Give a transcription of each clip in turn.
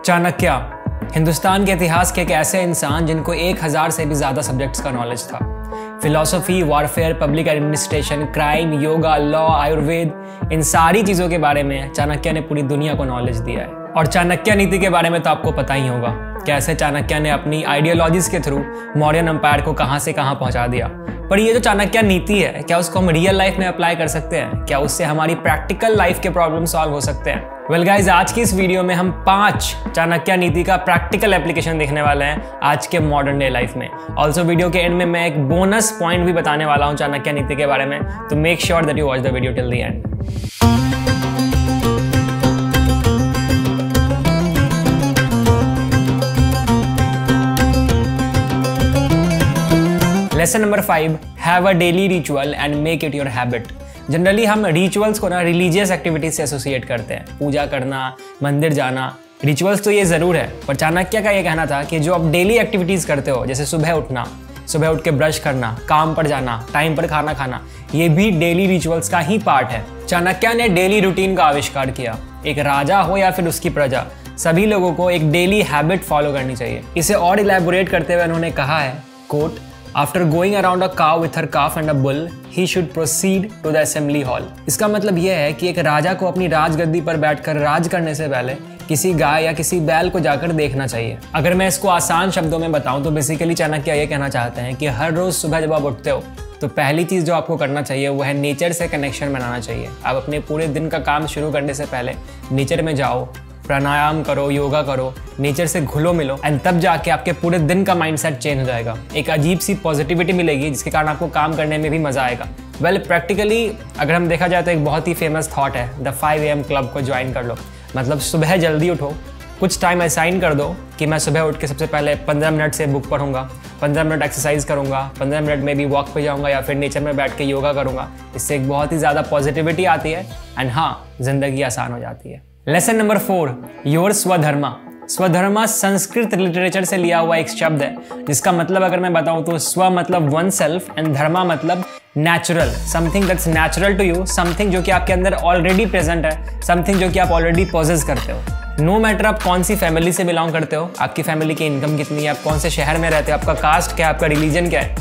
चाणक्य हिंदुस्तान के इतिहास के एक ऐसे इंसान जिनको 1000 से भी ज़्यादा सब्जेक्ट्स का नॉलेज था। Philosophy, warfare, public administration, crime, yoga, law, Ayurveda, इन सारी चीज़ों के बारे में चाणक्य ने पूरी दुनिया को नॉलेज दिया है। और चाणक्य नीति के बारे में तो आपको पता ही होगा, कैसे चाणक्य ने अपनी आइडियोलॉजीज के थ्रू मौर्यन एम्पायर को कहाँ से कहाँ पहुँचा दिया। पर ये जो चाणक्य नीति है, क्या उसको हम रियल लाइफ में अप्लाई कर सकते हैं? क्या उससे हमारी प्रैक्टिकल लाइफ के प्रॉब्लम सॉल्व हो सकते हैं? वेल गाइज, आज की इस वीडियो में हम 5 चाणक्य नीति का प्रैक्टिकल एप्लीकेशन देखने वाले हैं आज के मॉडर्न डे लाइफ में। ऑल्सो वीडियो के एंड में मैं एक बोनस पॉइंट भी बताने वाला हूँ चाणक्य नीति के बारे में, तो make sure that you watch the video till the end. Lesson number 5, have a daily ritual and make it your habit. Generally हम रिचुअल्स को ना रिलीजियस एक्टिविटीज से एसोसिएट करते हैं, पूजा करना, मंदिर जाना। रिचुअल्स तो ये ज़रूर है, पर चाणक्य का ये कहना था कि जो आप डेली एक्टिविटीज़ करते हो, जैसे सुबह उठना, सुबह उठ के ब्रश करना, काम पर जाना, टाइम पर खाना खाना, ये भी डेली रिचुअल्स का ही पार्ट है। चाणक्य ने डेली रूटीन का आविष्कार किया। एक राजा हो या फिर उसकी प्रजा, सभी लोगों को एक डेली हैबिट फॉलो करनी चाहिए। इसे और इलैबोरेट करते हुए उन्होंने कहा है, coat, After going around a cow with her calf and a bull, he should proceed to the assembly hall. इसका मतलब यह है कि एक राजा को अपनी राजगद्दी पर बैठकर राज करने से पहले किसी गाय या किसी बैल को जाकर देखना चाहिए। अगर मैं इसको आसान शब्दों में बताऊं तो बेसिकली चाणक्य ये कहना चाहते हैं कि हर रोज सुबह जब आप उठते हो तो पहली चीज़ जो आपको करना चाहिए वो है नेचर से कनेक्शन बनाना चाहिए। आप अपने पूरे दिन का काम शुरू करने से पहले नेचर में जाओ, प्राणायाम करो, योगा करो, नेचर से घुलो मिलो, एंड तब जाके आपके पूरे दिन का माइंडसेट चेंज हो जाएगा। एक अजीब सी पॉजिटिविटी मिलेगी जिसके कारण आपको काम करने में भी मजा आएगा। वेल, प्रैक्टिकली अगर हम देखा जाए तो एक बहुत ही फेमस थॉट है, द 5 AM क्लब को ज्वाइन कर लो। मतलब सुबह जल्दी उठो, कुछ टाइम असाइन कर दो कि मैं सुबह उठ के सबसे पहले 15 मिनट से बुक पढ़ूंगा, 15 मिनट एक्सरसाइज करूंगा, 15 मिनट में भी वॉक पे जाऊंगा या फिर नेचर में बैठ के योगा करूंगा। इससे एक बहुत ही ज़्यादा पॉजिटिविटी आती है एंड हाँ, जिंदगी आसान हो जाती है। Lesson number 4, your swadharma. Swadharma Sanskrit literature से लिया हुआ एक शब्द है जिसका मतलब अगर मैं बताऊं तो स्व मतलब वन सेल्फ एंड धर्मा मतलब natural, something that's natural to you, something जो कि आपके अंदर ऑलरेडी प्रेजेंट है, समथिंग जो कि आप ऑलरेडी पोजेस करते हो। नो मैटर आप कौन सी फैमिली से बिलोंग करते हो, आपकी फैमिली की इनकम कितनी है, आप कौन से शहर में रहते हो, आपका कास्ट क्या है, आपका रिलीजन क्या है,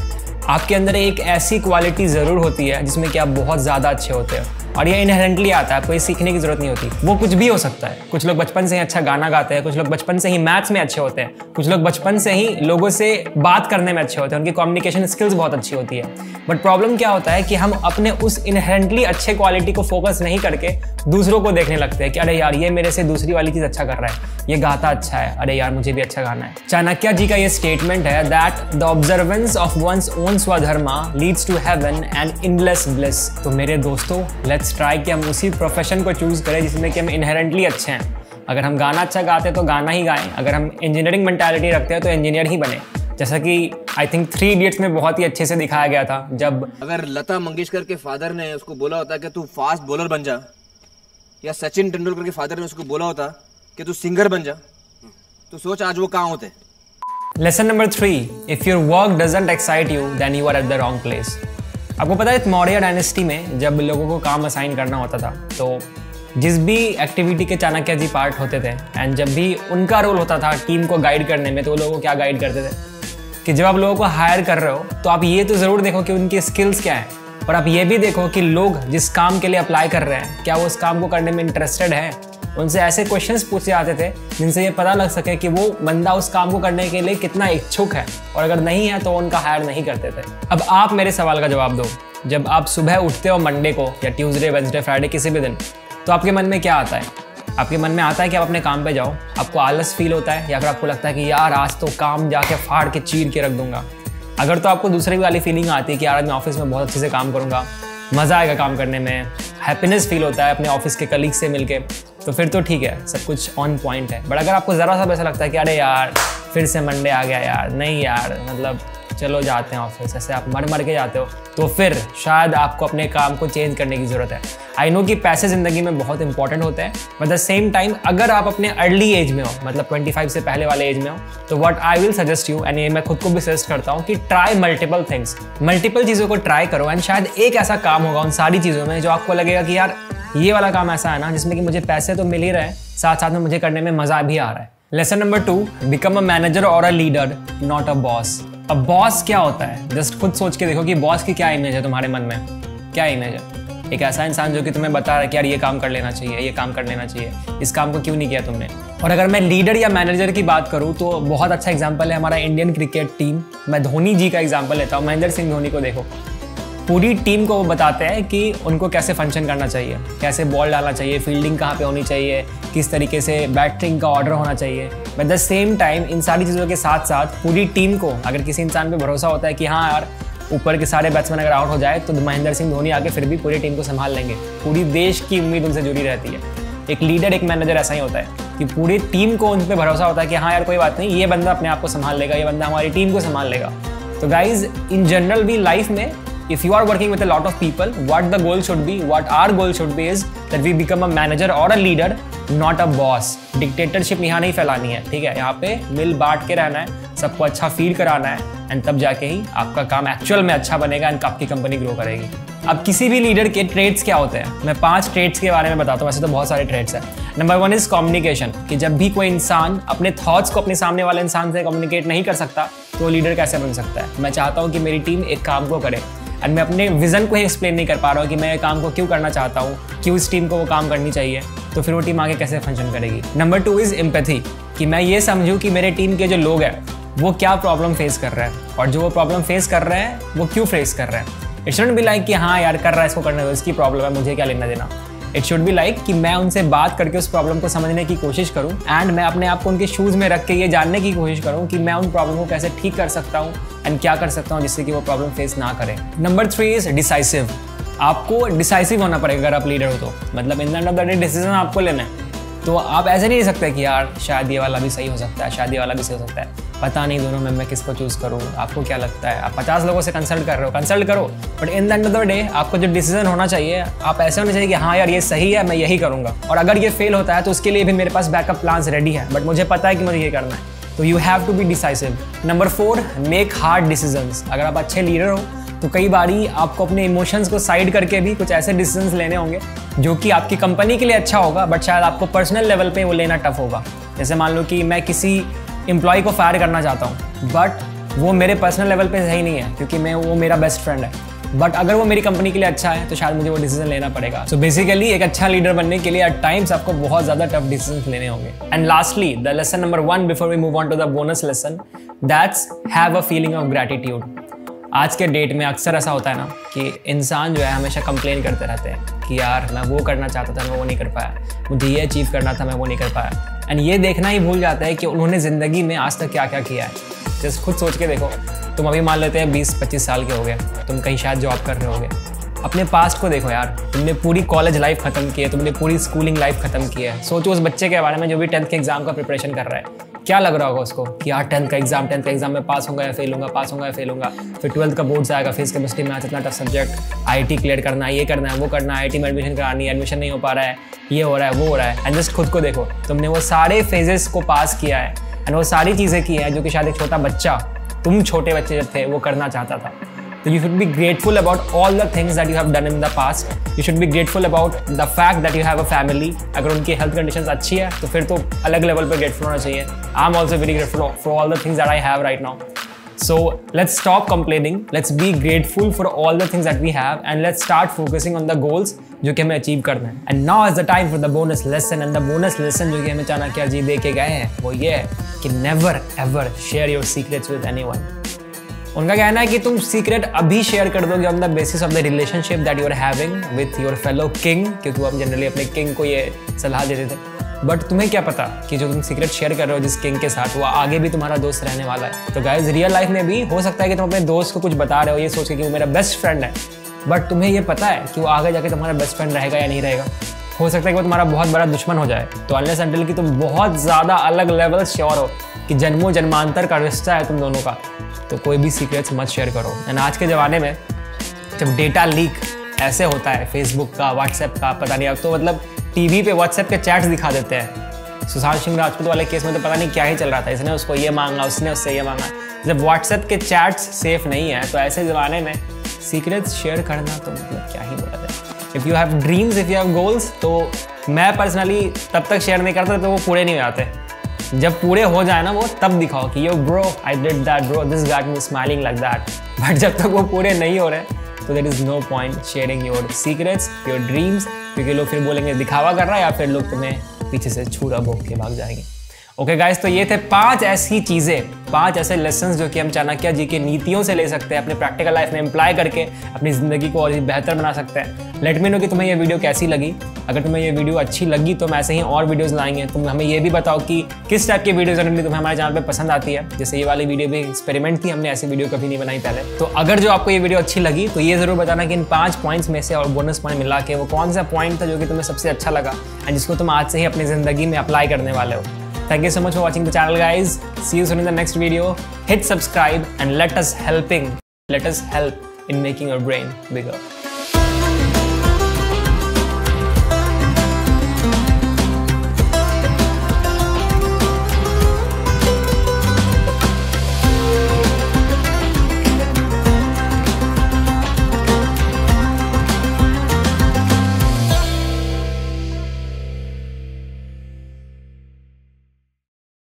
आपके अंदर एक ऐसी क्वालिटी ज़रूर होती है जिसमें कि आप बहुत ज़्यादा अच्छे होते हो और ये इनहेरेंटली आता है, आपको ये सीखने की जरूरत नहीं होती। वो कुछ भी हो सकता है। कुछ लोग बचपन से ही अच्छा गाना गाते हैं, कुछ लोग बचपन से ही मैथ्स में अच्छे होते हैं, कुछ लोग बचपन से ही लोगों से बात करने में अच्छे होते हैं, उनकी कम्युनिकेशन स्किल्स बहुत अच्छी होती है। बट प्रॉब्लम क्या होता है कि हम अपने उस इनहेरेंटली अच्छे क्वालिटी को फोकस नहीं करके दूसरों को देखने लगते हैं कि अरे यार ये मेरे से दूसरी वाली चीज़ अच्छा कर रहा है, ये गाता अच्छा है, अरे यार मुझे भी अच्छा गाना है। चाणक्य जी का ये स्टेटमेंट है that the observance of one's own swadharma leads to heaven and endless bliss. तो मेरे दोस्तों, लेट्स ट्राई कि हम उसी प्रोफेशन को चूज करें जिसमें कि हम इनहेरेंटली अच्छे हैं। अगर हम गाना अच्छा गाते हैं तो गाना ही गाएं, अगर हम इंजीनियरिंग मेंटालिटी रखते हैं तो इंजीनियर ही बने। जैसा कि आई थिंक 3 इडियट्स में बहुत ही अच्छे से दिखाया गया था, जब अगर लता मंगेशकर के फादर ने उसको बोला होता कि तू फास्ट बॉलर बन जा, या सचिन तेंदुलकर के फादर ने उसको बोला होता कि तू सिंगर बन जा, तो सोच आज वो कहाँ होते। Lesson number 3, if your work doesn't excite you then you are at the wrong place. आपको पता है मौर्य डायनेस्टी में जब लोगों को काम असाइन करना होता था तो जिस भी एक्टिविटी के चाणक्य जी पार्ट होते थे एंड जब भी उनका रोल होता था टीम को गाइड करने में, तो वो लोगों को क्या गाइड करते थे कि जब आप लोगों को हायर कर रहे हो तो आप ये तो ज़रूर देखो कि उनकी स्किल्स क्या हैं, और आप ये भी देखो कि लोग जिस काम के लिए अप्लाई कर रहे हैं क्या वो उस काम को करने में इंटरेस्टेड हैं। उनसे ऐसे क्वेश्चंस पूछे जाते थे जिनसे ये पता लग सके कि वो बंदा उस काम को करने के लिए कितना इच्छुक है, और अगर नहीं है तो उनका हायर नहीं करते थे। अब आप मेरे सवाल का जवाब दो, जब आप सुबह उठते हो मंडे को या ट्यूसडे, वेडनेसडे, फ्राइडे किसी भी दिन, तो आपके मन में क्या आता है? आपके मन में आता है कि आप अपने काम पे जाओ, आपको आलस फील होता है, या फिर आपको लगता है कि यार आज तो काम जाके फाड़ के चीर के रख दूंगा? अगर तो आपको दूसरी वाली फीलिंग आती है कि यार आज मैं ऑफिस में बहुत अच्छे से काम करूंगा, मज़ा आएगा काम करने में, हैप्पीनेस फील होता है अपने ऑफिस के कलीग से मिलके, तो फिर तो ठीक है, सब कुछ ऑन पॉइंट है। बट अगर आपको ज़रा सा ऐसा लगता है कि अरे यार फिर से मंडे आ गया यार, नहीं यार मतलब चलो जाते हैं ऑफिस, ऐसे आप मर के जाते हो, तो फिर शायद आपको अपने काम को चेंज करने की ज़रूरत है। आई नो कि पैसे ज़िंदगी में बहुत इंपॉर्टेंट होते हैं, बट द सेम टाइम अगर आप अपने अर्ली एज में हो, मतलब 25 से पहले वाले एज में हो, तो what I will suggest you, and ये मैं खुद को भी सजेस्ट करता हूँ कि ट्राई मल्टीपल थिंग्स, मल्टीपल चीज़ों को ट्राई करो, एंड शायद एक ऐसा काम होगा उन सारी चीज़ों में जो आपको लगेगा कि यार ये वाला काम ऐसा है ना जिसमें कि मुझे पैसे तो मिल ही रहे हैं, साथ साथ में मुझे करने में मज़ा भी आ रहा है। Lesson number 2, become a manager और a leader, not a boss. अब बॉस क्या होता है? जस्ट खुद सोच के देखो कि बॉस की क्या इमेज है तुम्हारे मन में। क्या इमेज है? एक ऐसा इंसान जो कि तुम्हें बता रहा है कि यार ये काम कर लेना चाहिए, ये काम कर लेना चाहिए, इस काम को क्यों नहीं किया तुमने। और अगर मैं लीडर या मैनेजर की बात करूँ तो बहुत अच्छा एग्जाम्पल है हमारा इंडियन क्रिकेट टीम। मैं धोनी जी का एग्जाम्पल लेता हूँ। महेंद्र सिंह धोनी को देखो, पूरी टीम को वो बताते हैं कि उनको कैसे फंक्शन करना चाहिए, कैसे बॉल डालना चाहिए, फील्डिंग कहाँ पे होनी चाहिए, किस तरीके से बैटिंग का ऑर्डर होना चाहिए। But the same time in सारी चीज़ों के साथ साथ पूरी टीम को अगर किसी इंसान पे भरोसा होता है कि हाँ यार ऊपर के सारे बैट्समैन अगर आउट हो जाए तो महेंद्र सिंह धोनी आके फिर भी पूरी टीम को संभाल लेंगे। पूरी देश की उम्मीद उनसे जुड़ी रहती है। एक लीडर, एक मैनेजर ऐसा ही होता है कि पूरी टीम को उन पर भरोसा होता है कि हाँ यार कोई बात नहीं, ये बंदा अपने आप को संभाल लेगा, ये बंदा हमारी टीम को संभाल लेगा। तो गाइज इन जनरल भी लाइफ में if you are working with a lot of people, what the goal should be, what our goal should be is that we become a manager or a leader, not a boss. Dictatorship यहाँ नहीं फैलानी है, ठीक है? यहाँ पे मिल बांट के रहना है, सबको अच्छा फील कराना है, एंड तब जाके ही आपका काम एक्चुअल में अच्छा बनेगा एंड आपकी कंपनी ग्रो करेगी। अब किसी भी लीडर के ट्रेड्स क्या होते हैं? मैं 5 ट्रेड्स के बारे में बताता हूँ। वैसे तो बहुत सारे ट्रेड्स हैं। नंबर 1 इज कम्युनिकेशन, कि जब भी कोई इंसान अपने थॉट्स को अपने सामने वाले इंसान से कम्युनिकेट नहीं कर सकता तो लीडर कैसे बन सकता है? मैं चाहता हूँ कि मेरी टीम एक काम को करे एंड मैं अपने विजन को ही एक्सप्लेन नहीं कर पा रहा हूँ कि मैं ये काम को क्यों करना चाहता हूँ, क्यों इस टीम को वो काम करनी चाहिए, तो फिर वो टीम आगे कैसे फंक्शन करेगी। नंबर 2 इज एम्पैथी, कि मैं ये समझूँ कि मेरे टीम के जो लोग हैं वो क्या प्रॉब्लम फेस कर रहे हैं और जो वो प्रॉब्लम फेस कर रहे हैं वो क्यों फेस कर रहे हैं। इट शुडंट बी लाइक कि हाँ यार कर रहा है, इसको करने दो, इसकी प्रॉब्लम है, मुझे क्या लेना देना। इट शुड बी लाइक कि मैं उनसे बात करके उस प्रॉब्लम को समझने की कोशिश करूं एंड मैं अपने आप को उनके शूज़ में रख के ये जानने की कोशिश करूं कि मैं उन प्रॉब्लम को कैसे ठीक कर सकता हूं एंड क्या कर सकता हूं जिससे कि वो प्रॉब्लम फेस ना करें। Number 3 is decisive. आपको डिसाइसिव होना पड़ेगा अगर आप लीडर हो तो। मतलब in the end of the day decision आपको लेना है। तो आप ऐसे नहीं सकते कि यार शायद ये वाला भी सही हो सकता है, शायद ये वाला भी सही हो सकता है, पता नहीं दोनों में मैं किसको चूज़ करूँ, आपको क्या लगता है। आप 50 लोगों से कंसल्ट कर रहे हो, कंसल्ट करो, but in the end of the day आपको जो डिसीजन होना चाहिए आप ऐसे होना चाहिए कि हाँ यार ये सही है, मैं यही करूँगा। और अगर ये फेल होता है तो उसके लिए भी मेरे पास बैकअप प्लान्स रेडी है, बट मुझे पता है कि मुझे ये करना है। तो you have to be decisive. Number 4, make hard decisions. अगर आप अच्छे लीडर हो तो कई बारी आपको अपने इमोशंस को साइड करके भी कुछ ऐसे डिसीजंस लेने होंगे जो कि आपकी कंपनी के लिए अच्छा होगा, बट शायद आपको पर्सनल लेवल पे वो लेना टफ होगा। जैसे मान लो कि मैं किसी एम्प्लॉय को फायर करना चाहता हूँ बट वो मेरे पर्सनल लेवल पे सही नहीं है क्योंकि वो मेरा बेस्ट फ्रेंड है, बट अगर वो मेरी कंपनी के लिए अच्छा है तो शायद मुझे वो डिसीजन लेना पड़ेगा। सो बेसिकली एक अच्छा लीडर बनने के लिए एट टाइम्स आपको बहुत ज़्यादा टफ डिसीजन लेने होंगे। And lastly the lesson number 1 before we move on to the bonus lesson, that's have a feeling of gratitude. आज के डेट में अक्सर ऐसा होता है ना कि इंसान जो है हमेशा कंप्लेन करते रहते हैं कि यार मैं वो करना चाहता था मैं वो नहीं कर पाया, मुझे ये अचीव करना था मैं वो नहीं कर पाया, एंड ये देखना ही भूल जाता है कि उन्होंने ज़िंदगी में आज तक क्या क्या किया है। जैसे खुद सोच के देखो, तुम अभी मान लेते हैं 20-25 साल के हो गए, तुम कहीं शायद जॉब कर रहे होगे। अपने पास्ट को देखो यार, तुमने पूरी कॉलेज लाइफ खत्म की है, तुमने पूरी स्कूलिंग लाइफ खत्म की है। सोचो उस बच्चे के बारे में जो भी 10th के एग्जाम का प्रिपरेशन कर रहा है, क्या लग रहा होगा उसको कि यार 10th का एग्जाम में पास होगा या फेल होगा, पास होगा या फेल होगा। फिर 12th का बोर्ड्स आएगा, फिजिक्स केमिस्ट्री मैथ्स इतना टफ सब्जेक्ट, IIT क्लियर करना है, ये करना है, वो करना है, IIT में एडमिशन करानी है, एडमिशन नहीं हो पा रहा है, ये हो रहा है, वो हो रहा है। एंड जस्ट खुद को देखो, तुमने वो सारे फेजेस को पास किया है एंड वो सारी चीज़ें की है जो कि शायद एक छोटा बच्चा, तुम छोटे बच्चे जब थे, वो करना चाहता था। So you should be grateful about all the things that you have done in the past. You should be grateful about the fact that you have a family. अगर उनकी health conditions अच्छी है तो फिर तो अलग level पे grateful होना चाहिए। I'm also very grateful for all the things that I have right now. So let's stop complaining. Let's be grateful for all the things that we have and let's start focusing on the goals जो कि हमें achieve करना है। And now is the time for the bonus lesson. And the bonus lesson जो कि हमें चाणक्य जी दे के गए हैं वो ये है कि never ever share your secrets with anyone. उनका कहना है कि तुम सीक्रेट अभी शेयर कर दोगे on the basis of the relationship that you are having with your fellow king, क्योंकि वो हम जनरली अपने किंग को ये सलाह देते थे। बट तुम्हें क्या पता कि जो तुम सीक्रेट शेयर कर रहे हो जिस किंग के साथ, वो आगे भी तुम्हारा दोस्त रहने वाला है। तो गाइज रियल लाइफ में भी हो सकता है कि तुम अपने दोस्त को कुछ बता रहे हो ये सोच के कि वो मेरा बेस्ट फ्रेंड है, बट तुम्हें ये पता है कि वो आगे जाके तुम्हारा बेस्ट फ्रेंड रहेगा या नहीं रहेगा। हो सकता है कि वो तुम्हारा बहुत बड़ा दुश्मन हो जाए। तो अनलेस अनटिल कि तुम बहुत ज़्यादा अलग लेवल श्योर हो कि जन्मों जन्मांतर का रिश्ता है तुम दोनों का, तो कोई भी सीक्रेट्स मत शेयर करो। एंड आज के ज़माने में जब डेटा लीक ऐसे होता है, फेसबुक का, व्हाट्सएप का, पता नहीं, अब तो मतलब टीवी पे व्हाट्सएप के चैट्स दिखा देते हैं। सुशांत सिंह राजपूत वाले केस में तो पता नहीं क्या ही चल रहा था, इसने उसको ये मांगा, उसने उससे ये मांगा। जब व्हाट्सएप के चैट्स सेफ नहीं है तो ऐसे ज़माने में सीक्रेट्स शेयर करना तो मतलब क्या ही बोला जाए। If you have dreams, if you have goals, तो मैं पर्सनली तब तक शेयर नहीं करता तो वो पूरे नहीं हो जाते। जब पूरे हो जाए ना वो, तब दिखाओ कि yo bro I did that bro, this got me smiling like that. But जब तक वो पूरे नहीं हो रहे तो there is no point sharing your secrets, your dreams, क्योंकि लोग फिर बोलेंगे दिखावा कर रहा है, या फिर लोग तुम्हें पीछे से छुरा भोंक के भाग जाएंगे। ओके गाइस, तो ये थे 5 ऐसी चीज़ें, 5 ऐसे लेसन्स जो कि हम चाणक्य जी की नीतियों से ले सकते हैं, अपने प्रैक्टिकल लाइफ में अप्लाई करके अपनी ज़िंदगी को और भी बेहतर बना सकते हैं। लेट मी नो कि तुम्हें ये वीडियो कैसी लगी। अगर तुम्हें ये वीडियो अच्छी लगी तो हम ऐसे ही और वीडियोज़ लाएंगे। तुम हमें ये भी बताओ कि किस टाइप की वीडियो जनरली तुम्हें हमारे चैनल पर पसंद आती है। जैसे ये वाली वीडियो भी एक्सपेरिमेंट थी, हमने ऐसी वीडियो कभी नहीं बनाई पहले। तो अगर जो आपको ये वीडियो अच्छी लगी तो ये ज़रूर बताना कि इन 5 पॉइंट्स में से और बोनस पॉइंट मिला के वो कौन सा पॉइंट था जो कि तुम्हें सबसे अच्छा लगा एंड जिसको तुम आज से ही अपनी ज़िंदगी में अप्लाई करने वाले हो। Thank you so much for watching the channel, guys. See you soon in the next video. Hit subscribe and let us help in making your brain bigger.